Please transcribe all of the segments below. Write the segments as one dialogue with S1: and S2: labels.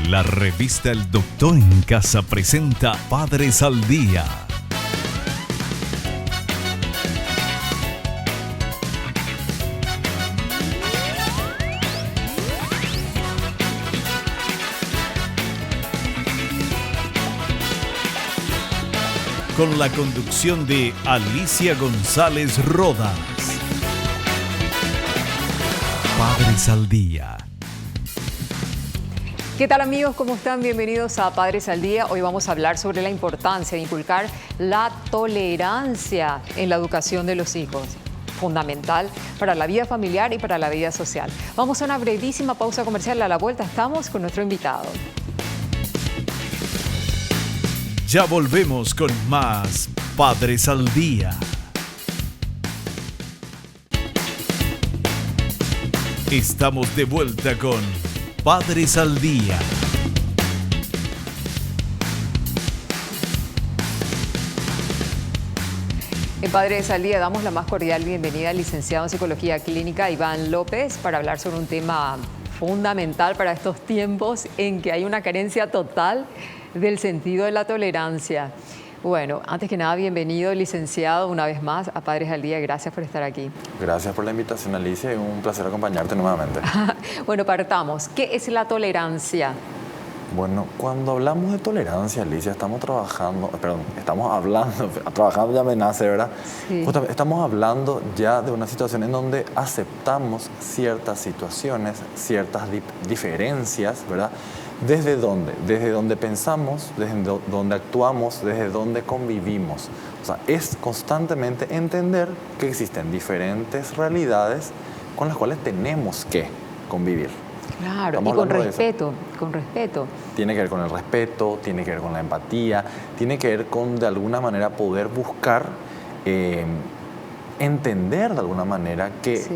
S1: La revista El Doctor en Casa presenta Padres al Día. Con la conducción de Alicia González Rodas. Padres al Día.
S2: ¿Qué tal, amigos? ¿Cómo están? Bienvenidos a Padres al Día. Hoy vamos a hablar sobre la importancia de inculcar la tolerancia en la educación de los hijos. Fundamental para la vida familiar y para la vida social. Vamos a una brevísima pausa comercial. A la vuelta estamos con nuestro invitado.
S1: Ya volvemos con más Padres al Día. Estamos de vuelta con Padres al Día.
S2: En Padres al Día damos la más cordial bienvenida al licenciado en Psicología Clínica Iván López para hablar sobre un tema fundamental para estos tiempos en que hay una carencia total del sentido de la tolerancia. Bueno, antes que nada, bienvenido, licenciado, una vez más a Padres al Día. Gracias por estar aquí.
S3: Gracias por la invitación, Alicia, y un placer acompañarte nuevamente.
S2: Bueno, partamos. ¿Qué es la tolerancia?
S3: Bueno, cuando hablamos de tolerancia, Alicia, trabajando ya me nace, ¿verdad?
S2: Sí.
S3: Estamos hablando ya de una situación en donde aceptamos ciertas situaciones, ciertas diferencias, ¿verdad? ¿Desde dónde? Desde donde pensamos, desde donde actuamos, desde donde convivimos. O sea, es constantemente entender que existen diferentes realidades con las cuales tenemos que convivir.
S2: Claro,
S3: Estamos
S2: y con
S3: hablando
S2: respeto.
S3: Tiene que ver con el respeto, tiene que ver con la empatía, tiene que ver con, de alguna manera, poder buscar entender de alguna manera,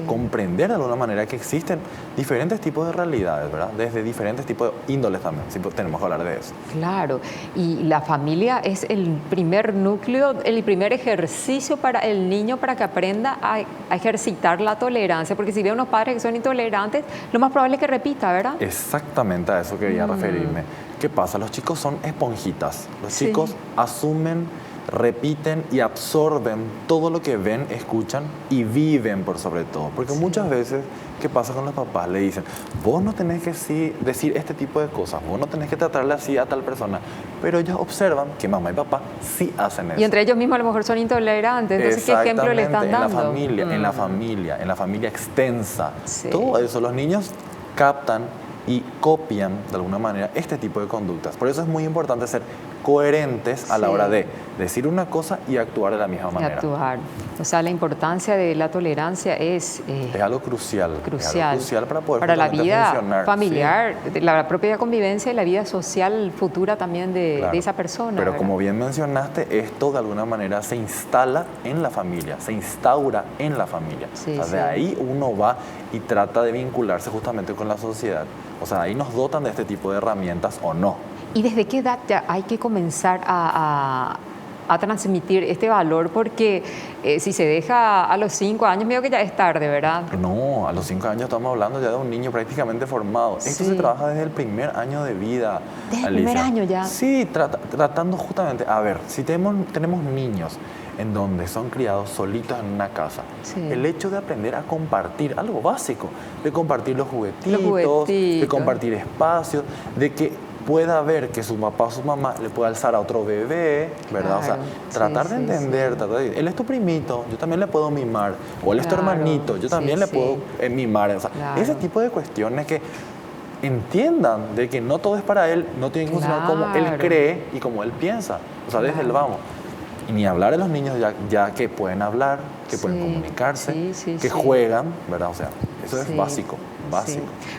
S3: comprender de alguna manera que existen diferentes tipos de realidades, ¿verdad? Desde diferentes tipos de índoles también, sí, tenemos que hablar de eso.
S2: Claro, y la familia es el primer núcleo, el primer ejercicio para el niño para que aprenda a ejercitar la tolerancia, porque si ve unos padres que son intolerantes, lo más probable es que repita, ¿verdad?
S3: Exactamente a eso quería referirme. ¿Qué pasa? Los chicos son esponjitas, los chicos asumen, repiten y absorben todo lo que ven, escuchan y viven por sobre todo. Porque muchas veces, ¿qué pasa con los papás? Le dicen, vos no tenés que decir este tipo de cosas, vos no tenés que tratarle así a tal persona. Pero ellos observan que mamá y papá sí hacen eso.
S2: Y entre ellos mismos a lo mejor son intolerantes. Entonces, ¿qué ejemplo le están dando?
S3: En la familia extensa.
S2: Sí.
S3: Todo eso, los niños captan y copian de alguna manera este tipo de conductas. Por eso es muy importante ser coherentes a la hora de decir una cosa y actuar de la misma manera.
S2: O sea, la importancia de la tolerancia es
S3: algo crucial. Es algo crucial para poder
S2: la vida
S3: funcionar.
S2: familiar, la propia convivencia y la vida social futura también de esa persona.
S3: Pero
S2: ¿verdad?
S3: como bien mencionaste, esto de alguna manera se instala en la familia, se instaura en la familia. De ahí uno va y trata de vincularse justamente con la sociedad. O sea, ahí nos dotan de este tipo de herramientas o no.
S2: ¿Y desde qué edad ya hay que comenzar a transmitir este valor? Porque si se deja a los 5 años, medio que ya es tarde, ¿verdad?
S3: No, a los 5 años estamos hablando ya de un niño prácticamente formado. Esto se trabaja desde el primer año de vida,
S2: ¿Desde
S3: Alicia?
S2: el primer año ya?
S3: Sí, tratando justamente, a ver, si tenemos niños en donde son criados solitos en una casa, el hecho de aprender a compartir, algo básico, de compartir los juguetitos, de compartir espacios, de que pueda ver que su papá o su mamá le puede alzar a otro bebé, ¿verdad?
S2: Claro.
S3: O sea, tratar de entender, él es tu primito, yo también le puedo mimar, o él es tu hermanito, yo también le puedo mimar. O sea, ese tipo de cuestiones que entiendan de que no todo es para él, no tiene que funcionar como él cree y como él piensa. O sea, desde el vamos. Y ni hablar de los niños ya que pueden hablar, que pueden comunicarse, que juegan, ¿verdad? O sea, eso es básico.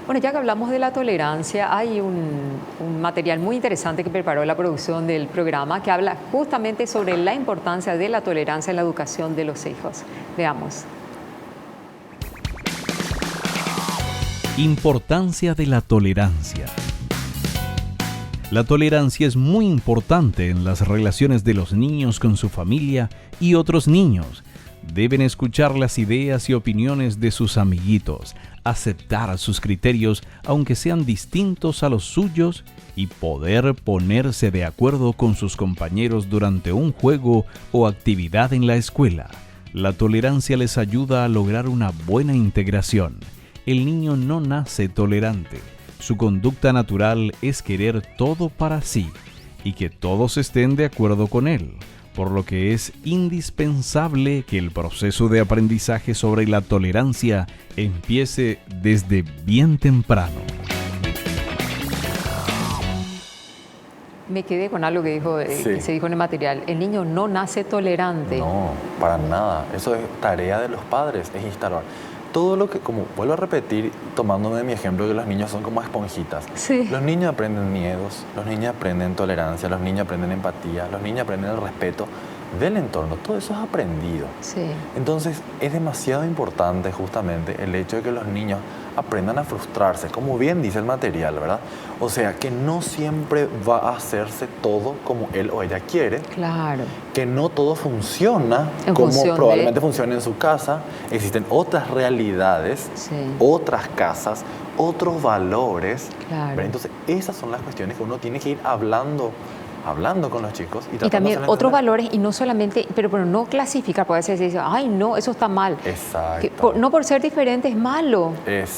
S2: Bueno, ya que hablamos de la tolerancia, hay un material muy interesante que preparó la producción del programa que habla justamente sobre la importancia de la tolerancia en la educación de los hijos. Veamos.
S1: Importancia de la tolerancia. La tolerancia es muy importante en las relaciones de los niños con su familia y otros niños, Deben escuchar las ideas y opiniones de sus amiguitos, aceptar sus criterios aunque sean distintos a los suyos y poder ponerse de acuerdo con sus compañeros durante un juego o actividad en la escuela. La tolerancia les ayuda a lograr una buena integración. El niño no nace tolerante. Su conducta natural es querer todo para sí y que todos estén de acuerdo con él, por lo que es indispensable que el proceso de aprendizaje sobre la tolerancia empiece desde bien temprano.
S2: Me quedé con algo que dijo,
S3: Sí.
S2: que se dijo en el material. El niño no nace tolerante.
S3: No, para nada. Eso es tarea de los padres, es instalar. Todo lo que, como vuelvo a repetir, tomándome de mi ejemplo, que los niños son como esponjitas.
S2: Sí.
S3: Los niños aprenden miedos, los niños aprenden tolerancia, los niños aprenden empatía, los niños aprenden el respeto del entorno. Todo eso es aprendido.
S2: Sí.
S3: Entonces, es demasiado importante justamente el hecho de que los niños aprendan a frustrarse, como bien dice el material, ¿verdad? O sea, que no siempre va a hacerse todo como él o ella quiere,
S2: Claro.
S3: que no todo funciona
S2: En
S3: como
S2: función
S3: probablemente funciona en su casa. Existen otras realidades,
S2: Sí.
S3: otras casas, otros valores.
S2: Claro.
S3: ¿verdad? Entonces, esas son las cuestiones que uno tiene que ir hablando con los chicos.
S2: Y
S3: tratando de
S2: también
S3: hacerles
S2: otros
S3: entender.
S2: valores, y no solamente, pero no clasificar, porque a veces se dice, ay, no, eso está mal.
S3: Exacto.
S2: No por ser diferente es malo.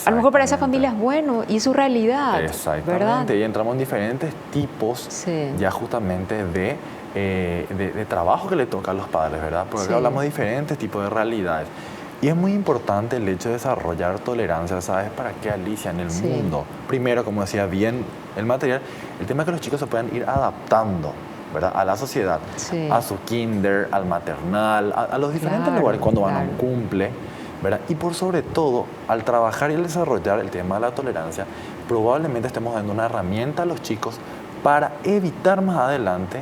S2: A lo mejor para esa
S3: Exactamente.
S2: familia es bueno y es su realidad.
S3: Exactamente,
S2: ¿Verdad?
S3: y entramos en diferentes tipos
S2: Sí.
S3: ya justamente de trabajo que le toca a los padres, ¿verdad? Porque
S2: Sí.
S3: acá hablamos de diferentes tipos de realidades. Y es muy importante el hecho de desarrollar tolerancia, ¿sabes? ¿Para qué, Alicia? En el
S2: Sí.
S3: mundo. Primero, como decía bien el material, el tema es que los chicos se puedan ir adaptando, ¿verdad? A la sociedad,
S2: Sí.
S3: a su kinder, al maternal, a los diferentes
S2: Claro,
S3: lugares, cuando van a
S2: claro.
S3: un cumple, ¿verdad? Y por sobre todo, al trabajar y al desarrollar el tema de la tolerancia, probablemente estemos dando una herramienta a los chicos para evitar más adelante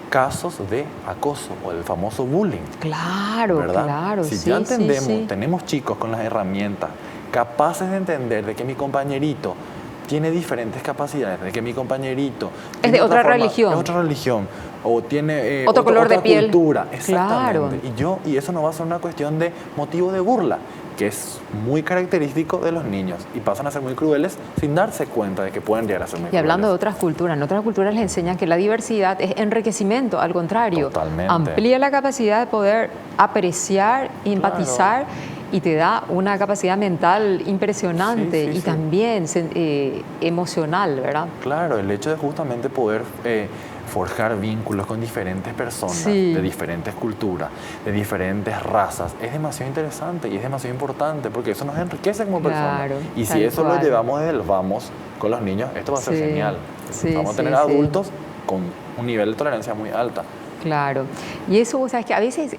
S3: casos de acoso o el famoso bullying.
S2: Claro,
S3: ¿verdad?
S2: claro.
S3: Si
S2: sí,
S3: ya
S2: sí,
S3: entendemos,
S2: sí.
S3: tenemos chicos con las herramientas capaces de entender de que mi compañerito tiene diferentes capacidades, de que mi compañerito tiene
S2: de otra
S3: forma-
S2: religión.
S3: es otra religión, o tiene
S2: Otro color de
S3: otra
S2: piel.
S3: cultura,
S2: Claro.
S3: exactamente. Y eso no va a ser una cuestión de motivo de burla, que es muy característico de los niños y pasan a ser muy crueles sin darse cuenta de que pueden llegar a ser muy
S2: Y hablando de
S3: crueles.
S2: otras culturas, en otras culturas les enseñan que la diversidad es enriquecimiento, al contrario,
S3: Totalmente.
S2: amplía la capacidad de poder apreciar, empatizar y te da una capacidad mental impresionante
S3: Sí, sí,
S2: y
S3: sí.
S2: también emocional, ¿verdad?
S3: Claro, el hecho de justamente poder forjar vínculos con diferentes personas,
S2: Sí.
S3: de diferentes culturas, de diferentes razas, es demasiado interesante y es demasiado importante porque eso nos enriquece como
S2: Claro,
S3: personas. Y si
S2: tal
S3: eso lo
S2: cual.
S3: llevamos desde el vamos con los niños, esto va a ser
S2: Sí,
S3: genial.
S2: sí,
S3: Vamos a tener
S2: sí, sí.
S3: adultos con un nivel de tolerancia muy alta.
S2: Claro. Y eso, vos sabes que a veces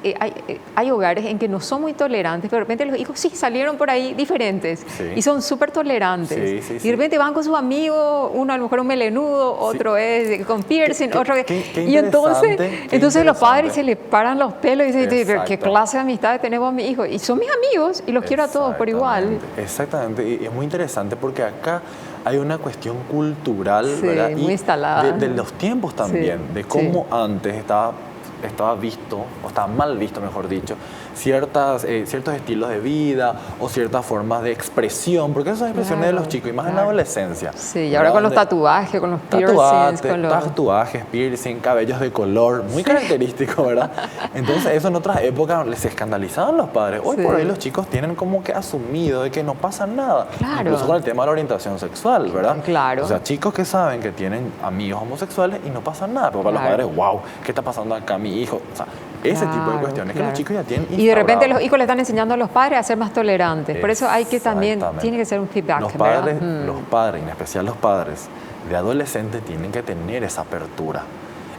S2: hay hogares en que no son muy tolerantes, pero de repente los hijos sí salieron por ahí diferentes
S3: Sí.
S2: y son súper tolerantes.
S3: Sí, sí,
S2: y
S3: sí.
S2: de repente van con sus amigos, uno a lo mejor un melenudo, otro es con piercing,
S3: Qué-
S2: otro
S3: qué
S2: y entonces,
S3: interesante, qué
S2: entonces los padres se
S3: interesante.
S2: le paran los pelos y dicen, "Pero ¿qué
S3: Exacto.
S2: clase de amistades tenemos a mi hijo? Y son mis amigos y los quiero a todos por igual.
S3: Exactamente, y es muy interesante porque acá hay una cuestión cultural,
S2: Sí,
S3: ¿verdad?
S2: muy instalada.
S3: De los tiempos también,
S2: Sí,
S3: de cómo
S2: sí.
S3: antes estaba visto, o estaba mal visto, mejor dicho, ciertos estilos de vida o ciertas formas de expresión, porque esas son expresiones de
S2: Claro,
S3: los chicos, y más en la
S2: claro.
S3: adolescencia.
S2: Sí, y
S3: ¿verdad?
S2: ahora con los
S3: Donde-
S2: tatuajes, con los piercings, con los...
S3: Tatuajes, piercing, cabellos de color, muy característico, ¿verdad? Entonces eso en otras épocas les escandalizaban los padres. Hoy
S2: Sí.
S3: por hoy los chicos tienen como que asumido de que no pasa nada.
S2: Claro.
S3: Incluso con el tema de la orientación sexual, ¿verdad?
S2: Claro.
S3: O sea, chicos que saben que tienen amigos homosexuales y no pasa nada. Pero para
S2: Claro.
S3: los padres, wow, ¿qué está pasando acá mi hijo? O sea, ese tipo de
S2: Claro,
S3: cuestiones que
S2: claro.
S3: los chicos ya tienen
S2: Y de repente
S3: instaurado.
S2: los hijos le están enseñando a los padres a ser más tolerantes. Por eso hay que también,
S3: Exactamente.
S2: tiene que ser un feedback,
S3: Los
S2: ¿verdad?
S3: padres, los padres, en especial los padres de adolescentes, tienen que tener esa apertura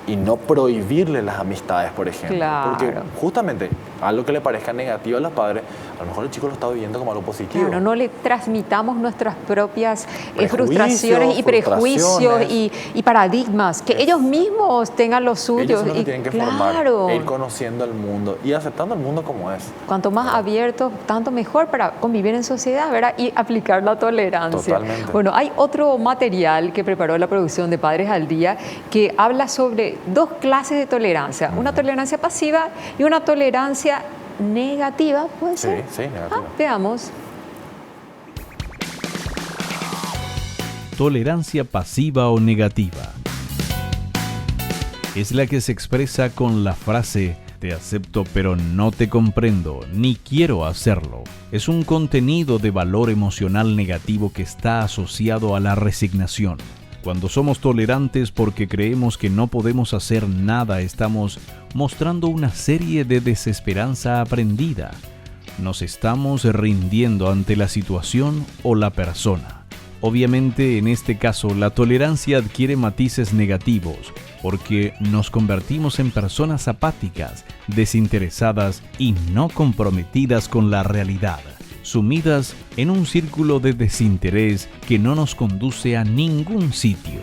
S3: y no prohibirle las amistades, por ejemplo.
S2: Claro.
S3: Porque justamente algo que le parezca negativo a los padres, a lo mejor el chico lo está viviendo como algo positivo.
S2: Claro, no le transmitamos nuestras propias
S3: Prejuicios,
S2: frustraciones y prejuicios
S3: frustraciones.
S2: y paradigmas, que ellos mismos tengan los suyos.
S3: Ellos son los que
S2: y
S3: tienen que
S2: claro,
S3: formar, e ir conociendo el mundo y aceptando el mundo como es.
S2: cuanto más abiertos, tanto mejor para convivir en sociedad, ¿verdad? Y aplicar la tolerancia.
S3: Totalmente.
S2: Bueno, hay otro material que preparó la producción de Padres al Día que habla sobre dos clases de tolerancia, una tolerancia pasiva y una tolerancia negativa, ¿puede ser?
S3: Sí, negativa.
S2: Veamos.
S1: Tolerancia pasiva o negativa. Es la que se expresa con la frase "te acepto pero no te comprendo, ni quiero hacerlo". Es un contenido de valor emocional negativo que está asociado a la resignación. Cuando somos tolerantes porque creemos que no podemos hacer nada, estamos mostrando una serie de desesperanza aprendida. Nos estamos rindiendo ante la situación o la persona. Obviamente, en este caso, la tolerancia adquiere matices negativos porque nos convertimos en personas apáticas, desinteresadas y no comprometidas con la realidad, sumidas en un círculo de desinterés que no nos conduce a ningún sitio.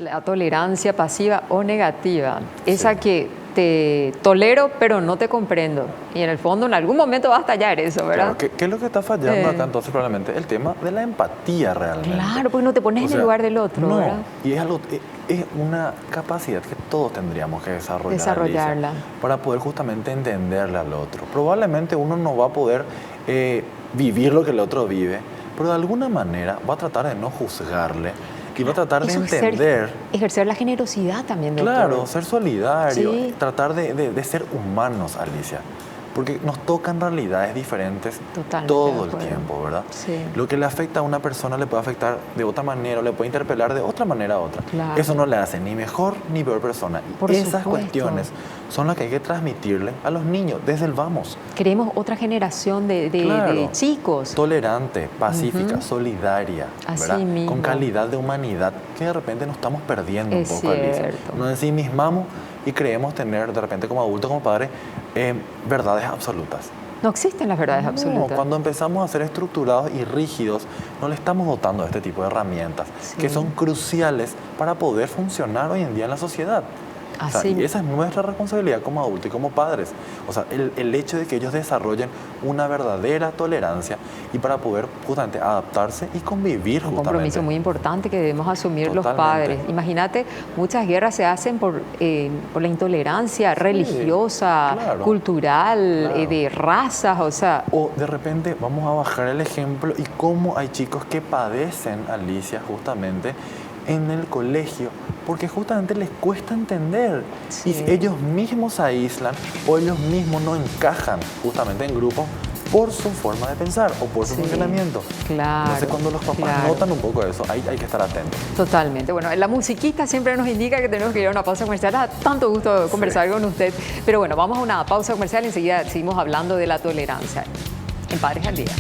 S2: La tolerancia pasiva o negativa, esa que te tolero pero no te comprendo. Y en el fondo en algún momento va a estallar eso, ¿verdad?
S3: Claro, ¿qué es lo que está fallando acá entonces probablemente? El tema de la empatía realmente.
S2: Claro, porque no te pones en el lugar del otro,
S3: no,
S2: ¿verdad?
S3: Y es una capacidad que todos tendríamos que
S2: Desarrollarla.
S3: Alicia, para poder justamente entenderle al otro. Probablemente uno no va a poder vivir lo que el otro vive, pero de alguna manera va a tratar de no juzgarle. Y va a tratar de entender.
S2: Ejercer la generosidad también del
S3: Claro,
S2: todo.
S3: ser solidario,
S2: Sí.
S3: tratar de ser humanos, Alicia. Porque nos tocan realidades diferentes todo el tiempo, ¿verdad?
S2: Sí.
S3: Lo que le afecta a una persona le puede afectar de otra manera, o le puede interpelar de otra manera a otra.
S2: Claro.
S3: Eso no le hace ni mejor ni peor persona. Y
S2: Por
S3: esas
S2: supuesto.
S3: cuestiones son las que hay que transmitirle a los niños desde el vamos.
S2: Queremos otra generación de chicos.
S3: Tolerante, pacífica, solidaria,
S2: Así
S3: ¿verdad?
S2: mismo.
S3: Con calidad de humanidad que de repente nos estamos perdiendo
S2: Es
S3: un poco, Alicia.
S2: cierto.
S3: Nos ensimismamos y creemos tener de repente como adultos, como padres, verdades absolutas.
S2: No existen las verdades absolutas.
S3: Cuando empezamos a ser estructurados y rígidos, no le estamos dotando de este tipo de herramientas que son cruciales para poder funcionar hoy en día en la sociedad. O sea, y esa es nuestra responsabilidad como adultos y como padres. O sea, el hecho de que ellos desarrollen una verdadera tolerancia y para poder justamente adaptarse y convivir
S2: Un compromiso muy importante que debemos asumir los padres. Imagínate, muchas guerras se hacen por la intolerancia religiosa, cultural, de razas, o sea...
S3: O de repente vamos a bajar el ejemplo y cómo hay chicos que padecen, Alicia, justamente en el colegio, porque justamente les cuesta entender y ellos mismos se aíslan o ellos mismos no encajan justamente en grupos por su forma de pensar o por su funcionamiento.
S2: Claro.
S3: Entonces cuando los papás notan un poco eso, hay que estar atentos.
S2: Totalmente. Bueno, la musiquita siempre nos indica que tenemos que ir a una pausa comercial. Da tanto gusto conversar con usted. Pero bueno, vamos a una pausa comercial y enseguida seguimos hablando de la tolerancia en Padres al Día.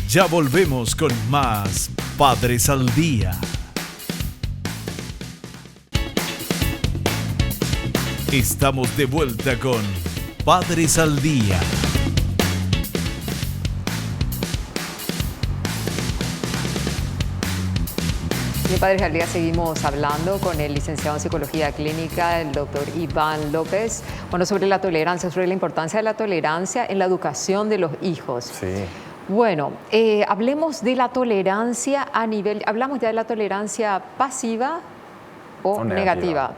S1: Ya volvemos con más Padres al Día. Estamos de vuelta con Padres al Día.
S2: En Padres al Día seguimos hablando con el licenciado en Psicología Clínica, el doctor Iván López, sobre la tolerancia, sobre la importancia de la tolerancia en la educación de los hijos.
S3: Sí.
S2: Bueno, hablemos de la tolerancia hablamos ya de la tolerancia pasiva o negativa.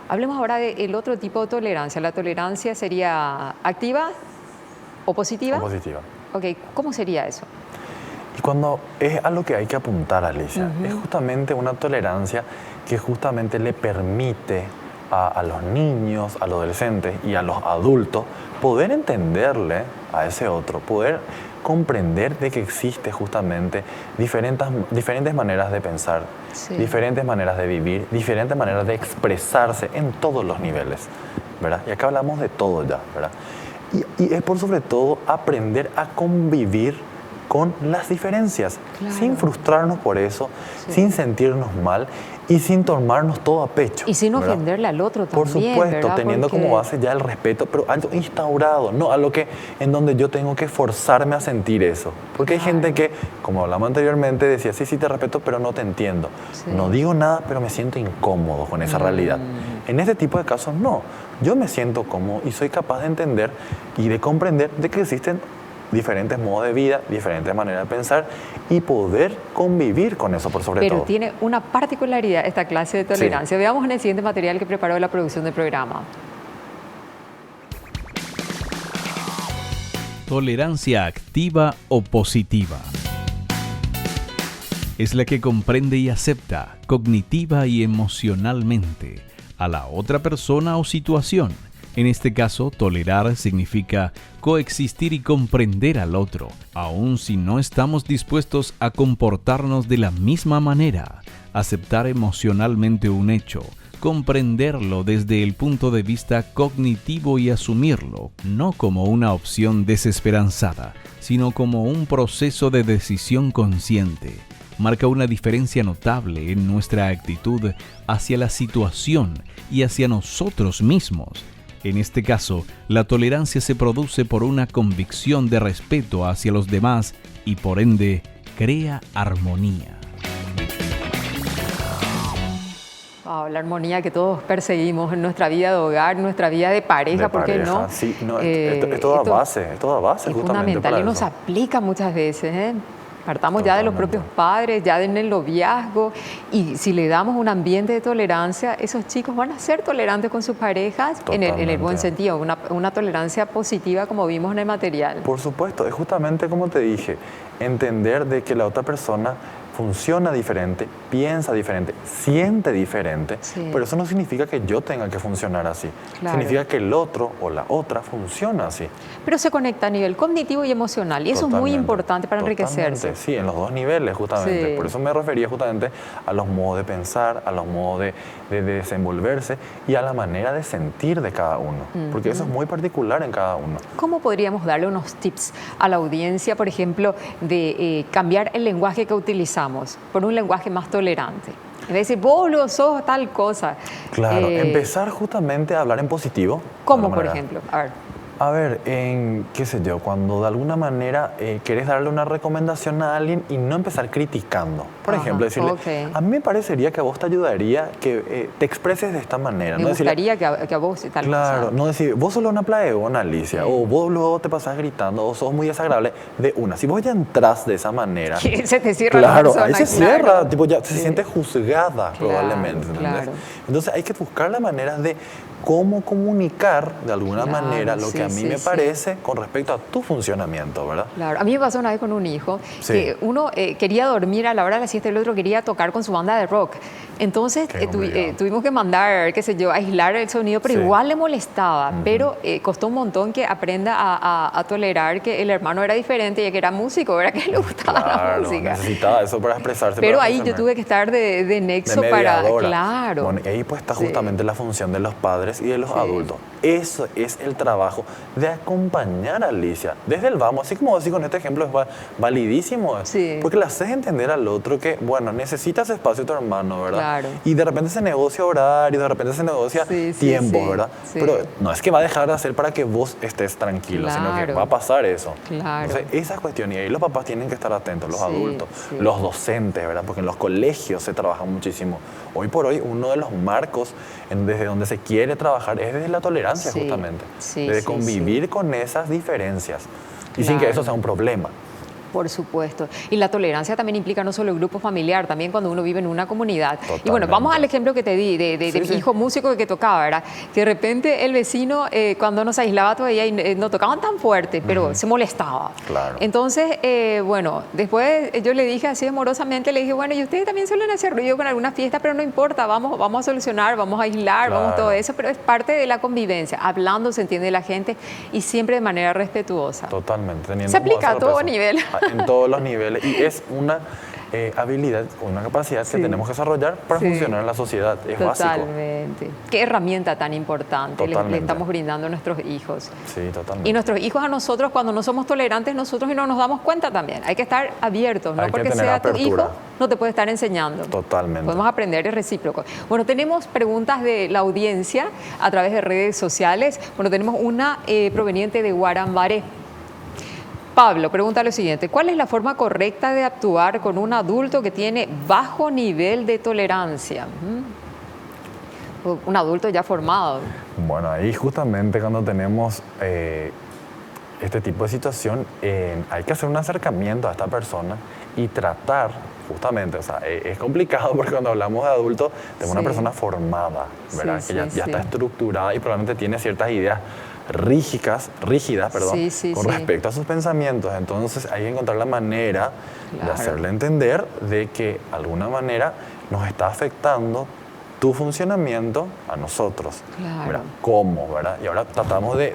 S2: Hablemos ahora del otro tipo de tolerancia. ¿La tolerancia sería activa o positiva?
S3: O positiva.
S2: Ok, ¿cómo sería eso?
S3: Y cuando es a lo que hay que apuntar, Alicia, es justamente una tolerancia que justamente le permite a los niños, a los adolescentes y a los adultos poder entenderle a ese otro, poder comprender de que existe justamente diferentes maneras de pensar, diferentes maneras de vivir, diferentes maneras de expresarse en todos los niveles, ¿verdad? Y acá hablamos de todo ya, ¿verdad? Y es por sobre todo aprender a convivir con las diferencias, sin frustrarnos por eso, sin sentirnos mal y sin tomarnos todo a pecho.
S2: Y sin ofenderle al otro también,
S3: por supuesto,
S2: ¿verdad?
S3: teniendo como base ya el respeto, pero algo instaurado, no a lo que en donde yo tengo que forzarme a sentir eso. Porque hay gente que, como hablamos anteriormente, decía, sí, te respeto, pero no te entiendo. No digo nada, pero me siento incómodo con esa realidad. En este tipo de casos, no. Yo me siento cómodo y soy capaz de entender y de comprender de que existen diferentes modos de vida, diferentes maneras de pensar y poder convivir con eso por sobre todo.
S2: Pero tiene una particularidad esta clase de tolerancia. Sí. Veamos en el siguiente material que preparó la producción del programa.
S1: Tolerancia activa o positiva. Es la que comprende y acepta cognitiva y emocionalmente a la otra persona o situación. En este caso, tolerar significa coexistir y comprender al otro, aun si no estamos dispuestos a comportarnos de la misma manera. Aceptar emocionalmente un hecho, comprenderlo desde el punto de vista cognitivo y asumirlo, no como una opción desesperanzada, sino como un proceso de decisión consciente, marca una diferencia notable en nuestra actitud hacia la situación y hacia nosotros mismos. En este caso, la tolerancia se produce por una convicción de respeto hacia los demás y por ende crea armonía.
S2: Wow, la armonía que todos perseguimos en nuestra vida de hogar, en nuestra vida de pareja, ¿por qué no?
S3: Sí, no, es toda base, es toda base
S2: es
S3: justamente
S2: fundamental
S3: para
S2: y nos
S3: eso.
S2: aplica muchas veces, ¿eh? Partamos ya de los propios padres, ya en el noviazgo, y si le damos un ambiente de tolerancia, esos chicos van a ser tolerantes con sus parejas en el buen sentido, una tolerancia positiva como vimos en el material.
S3: Por supuesto, es justamente como te dije, entender de que la otra persona funciona diferente, piensa diferente, siente diferente, pero eso no significa que yo tenga que funcionar así. Claro. Significa que el otro o la otra funciona así.
S2: Pero se conecta a nivel cognitivo y emocional, y eso es muy importante para enriquecerse.
S3: Sí, en los dos niveles justamente. Sí. Por eso me refería justamente a los modos de pensar, a los modos de desenvolverse y a la manera de sentir de cada uno, porque eso es muy particular en cada uno.
S2: ¿Cómo podríamos darle unos tips a la audiencia, por ejemplo, de cambiar el lenguaje que utilizamos por un lenguaje más tolerante? Es decir, vos lo sos tal cosa.
S3: Claro, empezar justamente a hablar en positivo.
S2: ¿Cómo, por ejemplo?
S3: A ver, qué sé yo, cuando de alguna manera querés darle una recomendación a alguien y no empezar criticando. Por ejemplo, decirle, a mí me parecería que a vos te ayudaría que te expreses de esta manera.
S2: Me gustaría que a vos tal cosa.
S3: Claro, no decir, vos sos una plaegona, Alicia, o vos luego te pasás gritando, o sos muy desagradable, de una. Si vos ya entras de esa manera...
S2: Se te cierra
S3: la
S2: persona.
S3: Ahí se cierra, tipo, ya se siente juzgada probablemente. ¿Entendés? Entonces hay que buscar las maneras de cómo comunicar de alguna manera lo que a mí me parece con respecto a tu funcionamiento, ¿verdad?
S2: Claro, a mí me pasó una vez con un hijo que uno quería dormir a la hora de la siesta y el otro quería tocar con su banda de rock. Entonces tuvimos que mandar, qué sé yo, aislar el sonido, pero igual le molestaba. Pero costó un montón que aprenda a tolerar que el hermano era diferente y que era músico, era que le gustaba la música.
S3: Necesitaba eso para expresarse.
S2: Pero ahí yo tuve que estar de nexo para... Claro.
S3: Bueno, y ahí pues está justamente la función de los padres y de los adultos. Eso es el trabajo de acompañar a Alicia desde el vamos, así como decir con este ejemplo es validísimo, porque le haces entender al otro que, bueno, necesitas espacio tu hermano, ¿verdad?
S2: Claro.
S3: Y de repente se negocia horario, de repente se negocia tiempo, ¿verdad? Pero no es que va a dejar de hacer para que vos estés tranquilo, sino que va a pasar eso. Entonces, esas cuestiones, y ahí los papás tienen que estar atentos, los adultos, los docentes, ¿verdad? Porque en los colegios se trabaja muchísimo. Hoy por hoy, uno de los marcos desde donde se quiere trabajar es desde la tolerancia, justamente. De convivir con esas diferencias y sin que eso sea un problema.
S2: Por supuesto. Y la tolerancia también implica no solo el grupo familiar, también cuando uno vive en una comunidad. Totalmente. Y bueno, vamos al ejemplo que te di de mi hijo músico que tocaba, ¿verdad? Que de repente el vecino, cuando nos aislaba todavía, no tocaban tan fuerte, pero se molestaba.
S3: Claro.
S2: Entonces, bueno, después yo le dije así amorosamente, le dije, bueno, y ustedes también suelen hacer ruido con algunas fiestas, pero no importa, vamos a solucionar, vamos a aislar, vamos todo eso, pero es parte de la convivencia. Hablando se entiende la gente y siempre de manera respetuosa.
S3: Totalmente.
S2: Se aplica a todo nivel.
S3: En todos los niveles, y es una habilidad, una capacidad que tenemos que desarrollar para funcionar en la sociedad, es básico.
S2: Totalmente. Qué herramienta tan importante le estamos brindando a nuestros hijos.
S3: Sí, totalmente.
S2: Y nuestros hijos a nosotros, cuando no somos tolerantes nosotros y no nos damos cuenta también. Hay que estar abiertos, no porque sea apertura. Tu hijo, no te puede estar enseñando.
S3: Totalmente.
S2: Podemos aprender, es recíproco. Bueno, tenemos preguntas de la audiencia a través de redes sociales. Bueno, tenemos una proveniente de Guarambaré. Pablo pregunta lo siguiente, ¿cuál es la forma correcta de actuar con un adulto que tiene bajo nivel de tolerancia? Un adulto ya formado.
S3: Bueno, ahí justamente cuando tenemos este tipo de situación, hay que hacer un acercamiento a esta persona y tratar, justamente, o sea, es complicado porque cuando hablamos de adultos, de una persona formada, ¿verdad? Que ya está estructurada y probablemente tiene ciertas ideas rígidas, con respecto a sus pensamientos. Entonces hay que encontrar la manera de hacerle entender de que de alguna manera nos está afectando tu funcionamiento a nosotros. ¿Verdad? ¿Cómo? ¿Verdad? Y ahora tratamos de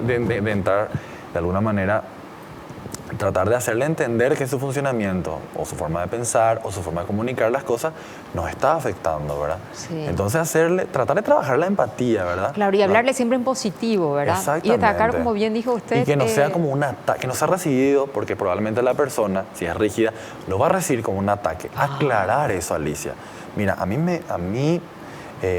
S3: entrar de alguna manera, tratar de hacerle entender que su funcionamiento o su forma de pensar o su forma de comunicar las cosas nos está afectando, ¿verdad? Sí. Entonces tratar de trabajar la empatía, ¿verdad?
S2: Claro, y hablarle siempre en positivo, ¿verdad?
S3: Exactamente.
S2: Y destacar, como bien dijo usted...
S3: Y que no sea como un ataque, que no sea recibido, porque probablemente la persona, si es rígida, lo va a recibir como un ataque. Aclarar eso, Alicia. Mira, a mí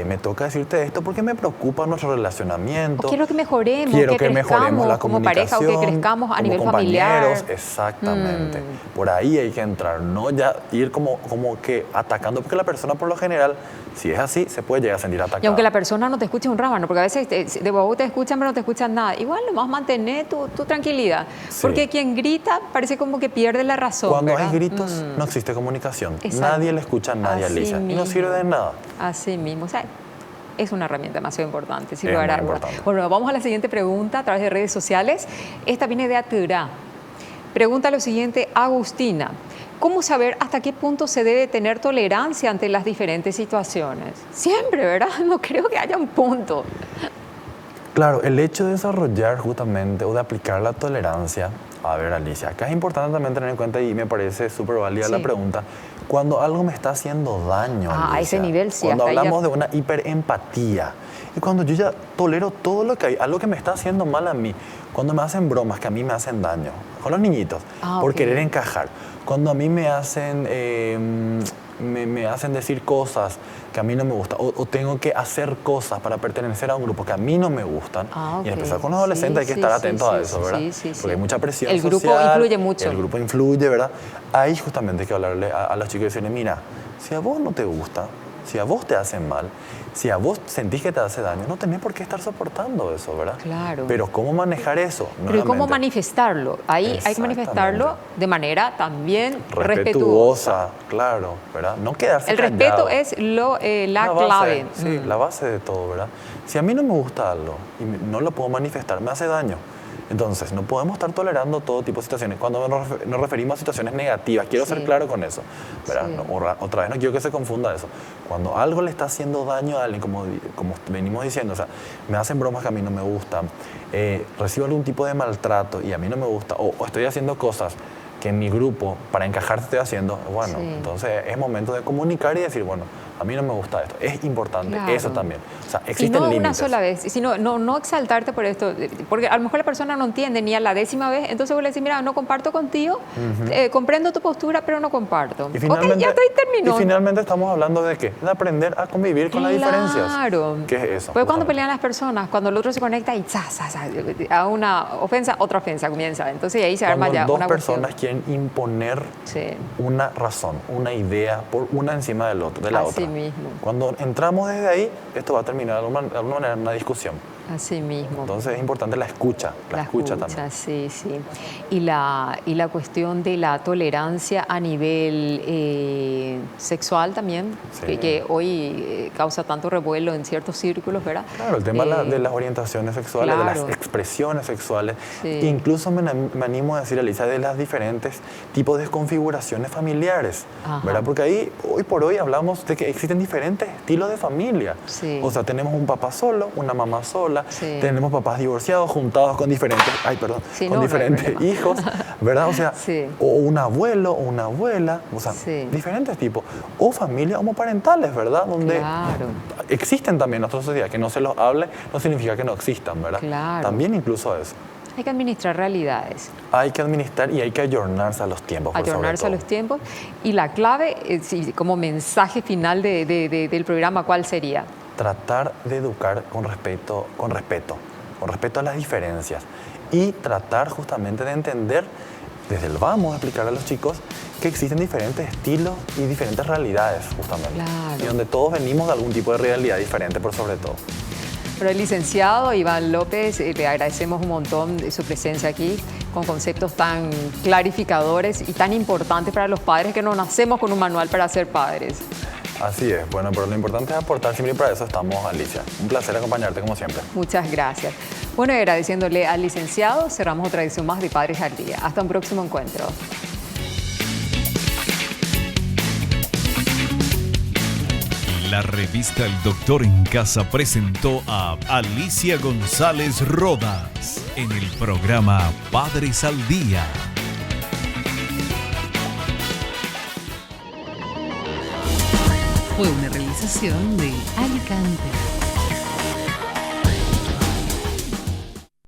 S3: me toca decirte esto porque me preocupa nuestro relacionamiento.
S2: O quiero que mejoremos,
S3: que mejoremos la
S2: como pareja o que crezcamos a nivel familiar.
S3: Exactamente. Por ahí hay que entrar, no ya ir como que atacando, porque la persona por lo general, si es así, se puede llegar a sentir atacada.
S2: Y aunque la persona no te escuche un rábano, porque a veces de vos te escuchan pero no te escuchan nada, igual nomás mantener tu tranquilidad. Sí. Porque quien grita parece como que pierde la razón.
S3: Cuando
S2: ¿verdad?
S3: hay gritos, no existe comunicación. Exacto. Nadie le escucha a nadie, Alicia. Y no sirve de nada.
S2: Así mismo. O sea, es una herramienta demasiado importante.
S3: Es muy importante.
S2: Bueno, vamos a la siguiente pregunta a través de redes sociales. Esta viene de Aturá. Pregunta lo siguiente, Agustina. ¿Cómo saber hasta qué punto se debe tener tolerancia ante las diferentes situaciones? Siempre, ¿verdad? No creo que haya un punto.
S3: Claro, el hecho de desarrollar justamente o de aplicar la tolerancia, a ver, Alicia, acá es importante también tener en cuenta, y me parece súper válida la pregunta, cuando algo me está haciendo daño, Alicia,
S2: a ese nivel sí.
S3: Cuando hablamos de una hiperempatía, y cuando yo ya tolero todo lo que hay, algo que me está haciendo mal a mí, cuando me hacen bromas que a mí me hacen daño, con los niñitos, por querer encajar, cuando a mí me hacen decir cosas que a mí no me gustan, o tengo que hacer cosas para pertenecer a un grupo que a mí no me gustan. Y en especial con los adolescentes hay que estar atentos a eso, ¿verdad? Porque hay mucha presión social.
S2: El grupo influye mucho.
S3: El grupo influye, ¿verdad? Ahí justamente hay que hablarle a los chicos y decirle, mira, si a vos no te gusta, si a vos te hacen mal, si a vos sentís que te hace daño, no tenés por qué estar soportando eso, ¿verdad?
S2: Claro.
S3: Pero ¿cómo manejar eso?
S2: Pero ¿cómo manifestarlo? Ahí hay que manifestarlo de manera también respetuosa.
S3: Claro, ¿verdad? No quedarse
S2: El
S3: callado.
S2: respeto es la clave.
S3: Sí, la base de todo, ¿verdad? Si a mí no me gusta algo y no lo puedo manifestar, me hace daño. Entonces, no podemos estar tolerando todo tipo de situaciones. Cuando nos referimos a situaciones negativas, quiero ser claro con eso, ¿verdad? Otra vez no quiero que se confunda eso. Cuando algo le está haciendo daño a alguien, como venimos diciendo, o sea, me hacen bromas que a mí no me gustan, recibo algún tipo de maltrato y a mí no me gusta, o estoy haciendo cosas que en mi grupo, para encajar, estoy haciendo, bueno, entonces es momento de comunicar y decir, bueno, a mí no me gusta esto. Es importante eso también. O sea, existen límites.
S2: Y no una sola vez, sino no exaltarte por esto, porque a lo mejor la persona no entiende ni a la 10ª vez, entonces vos le decís, mira, no comparto contigo, comprendo tu postura, pero no comparto.
S3: Y finalmente,
S2: ya estoy terminó.
S3: Y finalmente estamos hablando de ¿qué? De aprender a convivir con las diferencias.
S2: Claro.
S3: ¿Qué es eso?
S2: Pues cuando pelean las personas, cuando el otro se conecta y a una ofensa, otra ofensa comienza. Entonces ahí se arma ya
S3: dos personas quieren imponer una razón, una idea, por una encima de la otra.
S2: Mismo.
S3: Cuando entramos desde ahí, esto va a terminar de alguna manera en una discusión.
S2: Así mismo.
S3: Entonces es importante la escucha también.
S2: Sí. Y la cuestión de la tolerancia a nivel sexual también, que hoy causa tanto revuelo en ciertos círculos, ¿verdad?
S3: Claro, el tema de las orientaciones sexuales, de las expresiones sexuales, incluso me animo a decir, Alicia, de las diferentes tipos de configuraciones familiares, ¿verdad? Porque ahí, hoy por hoy, hablamos de que existen diferentes estilos de familia. O sea, tenemos un papá solo, una mamá sola, tenemos papás divorciados, juntados con diferentes, diferentes hijos, ¿verdad? O sea, o un abuelo o una abuela, o sea, diferentes tipos. O familias homoparentales, ¿verdad? Donde existen también en nuestra sociedad. Que no se los hable no significa que no existan, ¿verdad? También incluso eso.
S2: Hay que administrar realidades.
S3: Hay que administrar y hay que ayornarse a los tiempos.
S2: Ayornarse a los tiempos. Y la clave, como mensaje final del programa, ¿cuál sería?
S3: Tratar de educar con respeto a las diferencias y tratar justamente de entender, desde el vamos a explicar a los chicos que existen diferentes estilos y diferentes realidades justamente. Y donde todos venimos de algún tipo de realidad diferente por sobre todo.
S2: Pero el licenciado Iván López, le agradecemos un montón de su presencia aquí con conceptos tan clarificadores y tan importantes para los padres que no nacemos con un manual para ser padres.
S3: Así es, bueno, pero lo importante es aportar siempre y para eso estamos, Alicia. Un placer acompañarte como siempre.
S2: Muchas gracias. Bueno, y agradeciéndole al licenciado, cerramos otra edición más de Padres al Día. Hasta un próximo encuentro.
S1: La revista El Doctor en Casa presentó a Alicia González Rodas en el programa Padres al Día.
S4: Fue una realización de Alicante.